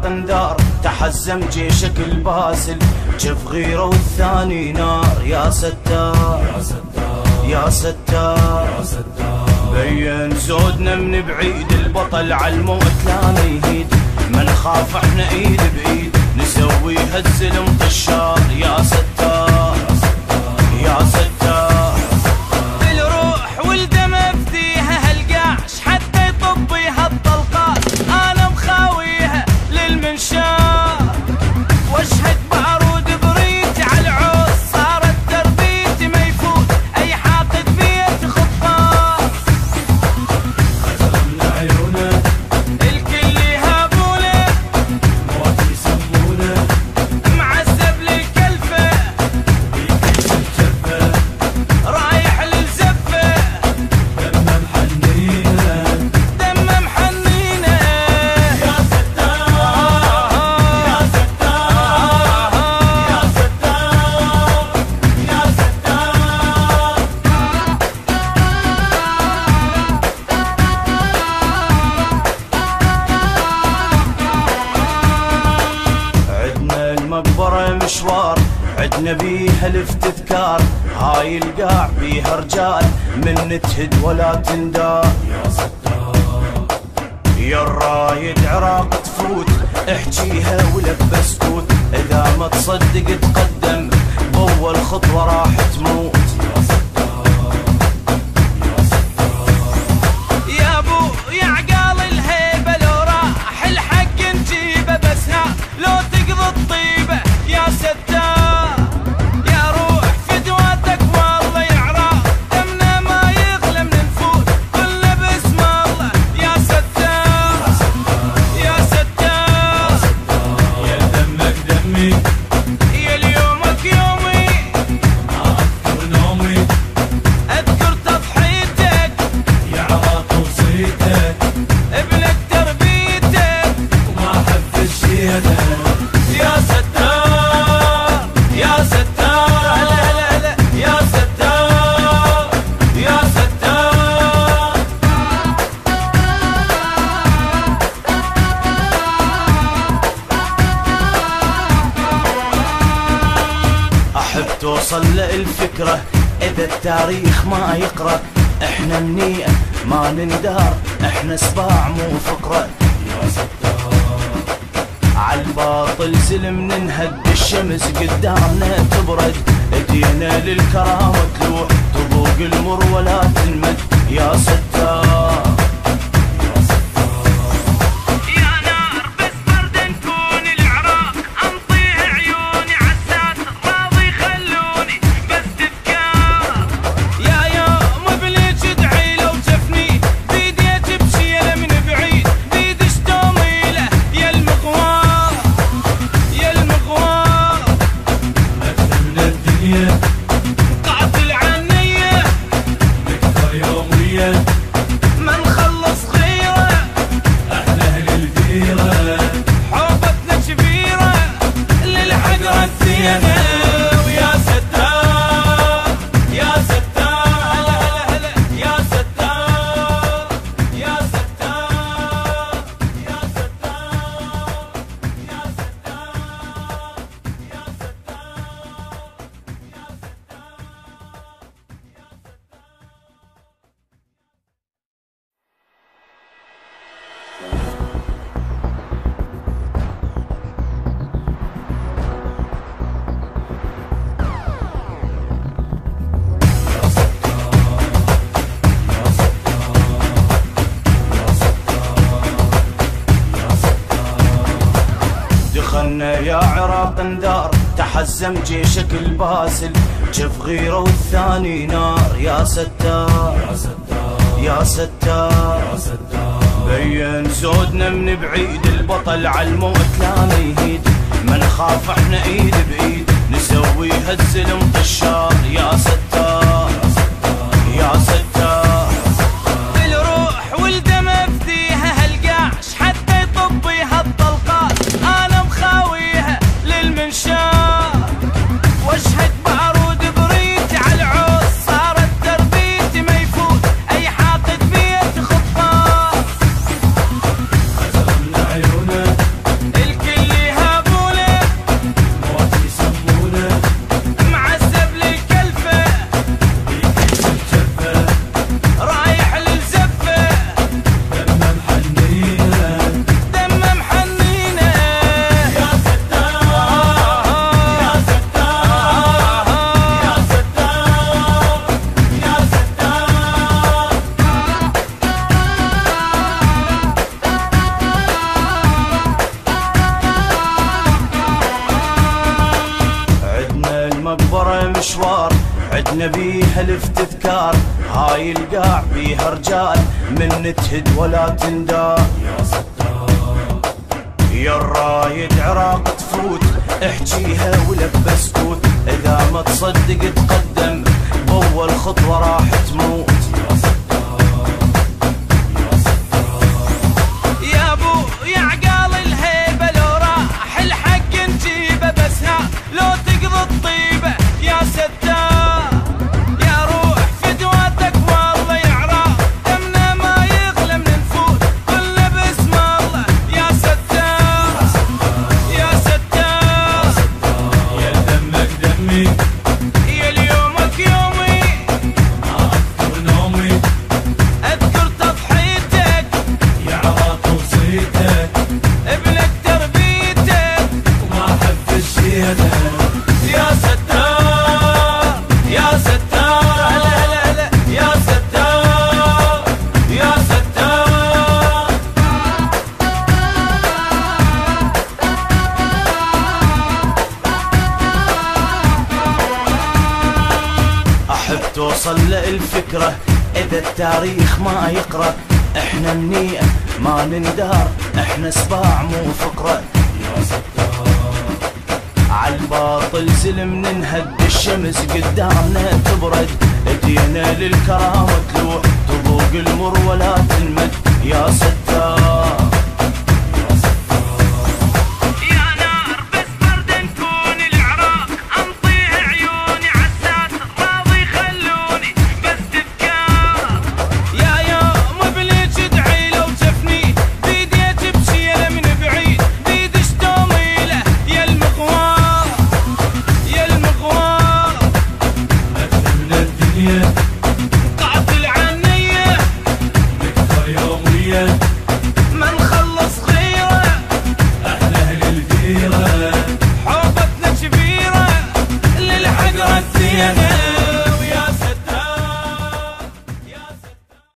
انذار تحزم جيشك الباسل، جف غيره والثاني نار. يا ستار يا ستار يا ستار يا ستار، بين زودنا من بعيد، البطل عالموت لا ميهيد، ما نخاف احنا ايد بايد، نسويها الزلم طشار. يا ستار يا ستار، الروح والدم افديها هالقاش حتى يطبيها الطلقات، انا مخاويها للمنشار، واشهد بعرود بريتي على العوز، صارت تربيتي ما يفوت اي حاقد بيت خطار. خزمنا عيونه الكل يهابونه موت يسمونه، معذب للكلفه بيكيس الجفه رايح للزفه، دمه محنينه دمه محنينه. يا ستار يا ستار يا ستار يا ستار. عدنا المقبرة مشوار، عدنا بيها الافتذكار، هاي القاع بيها رجال من تهد ولا تندار. يا ستار يا الرايد عراق تفوت، احجيها ولبس كوت، اذا ما تصدق تقدم بأول خطوة راح تموت. يا ستار يا ستار يا ابو يا عقال الهيبه، لو راح الحق نجيبه، بس ها لو تقضي الطيبه. يا ستار يا روح فدواتك والله يعراق، دمنا ما يغلى من نفوت كلنا باسم الله. يا ستار يا ستار، يا دمك دمي يا اليومك يومي، ما اذكر نومي، اذكر تضحيتك يا عراق وصيتك ابنك تربيتك. وما حفز شيتك. يا ستار يا ستار، هلا هلا هلا. يا ستار يا ستار، احب توصل للفكرة اذا التاريخ ما يقرأ، احنا منيئة ما نندار، احنا سباع مو فقرة. يا ستار عالباطل زلم ننهد، الشمس قدامنا تبرد، ايدينا للكرامة تلوح، تذوق المر ولا تنمد. يا ستار يا نار بس برد نكون العراق، انطيه عيوني عالساتر راضي خلوني بس تذكار. يا يوم بليج ادعي لو جفني، بيدي اجيب شيله من بعيد، بيد شتوميله يا المغوار يا المغوار. مدفن الدنيا قاتل عنية نكثر يوميا، ما نخلص غيره، احنا اهل الديره حوبتنا كبيرة للحق ردينا. ويا ستار يا ستار، هلا هلا هلا. يا ستار يا ستار يا ستار يا ستار يا دخلنا يا عراق انذار تحزم جيشك الباسل، جف غيره والثاني نار. يا ستار يا ستار يا ستار يا ستار، بين زودنا من بعيد، البطل عالموت لا ميهيد، ما نخاف احنا ايد بايد، نسويها الزلم طشار. يا ستار يا ستار، الروح والدم افديها هالقاش حتى يطبيها الطلقات، انا مخاويها للمنشار، واشهد بعرود بريتي على العوز، صارت تربيتي ما يفوت اي حاقد بيت خطار. خزمنا عيونه الكل احنا بيها الافتذكار، هاي القاع بيها رجال من تهد ولا تندار. يا ستار يا الرايد عراق تفوت احجيها ولبس كوت، اذا ما تصدق تقدم باول خطوه راح تموت. يا ستار يا ستار يا ابو يا عقال الهيبه، لو راح الحق نجيبه، بس ها لو تقضي الطيبه يا ستار. يا روح فدواتك والله يعرى، دمنا ما يغلى من نفوت كله باسم الله يا ستار. يا ستار يا دمك دمي يا اليومك يومي، ما أذكر نومي، اذكر تضحيتك يا عراق وصيتك، ابنك تربيتك وما أحب الشيلة. يا ستار. يا ستار لا لا لا يا ستار. يا ستار احب توصل للفكره اذا التاريخ ما يقرا، احنا النية ما نندار، احنا سباع مو فقره. يا ستار عالباطل زلم ننهد، الشمس قدامنا تبرد، ادينا للكرامة تلوح، تذوق المر ولا تنمد. يا ستار يا نار بس برد نكون العراق، انطيه عيوني عالساتر راضي خلوني بس تذكار. يا يوم بليج ادعي لو شفني بيدي اجيب شيله من بعيد، بيدي شتومي له يا المغوار. يا المغوار أكثر من الدنيا، قاتل عنية نكثر يوميا، ما نخلص غيره، احنا أهل الديرة. حوبتنا كبيرة للحق ردينا.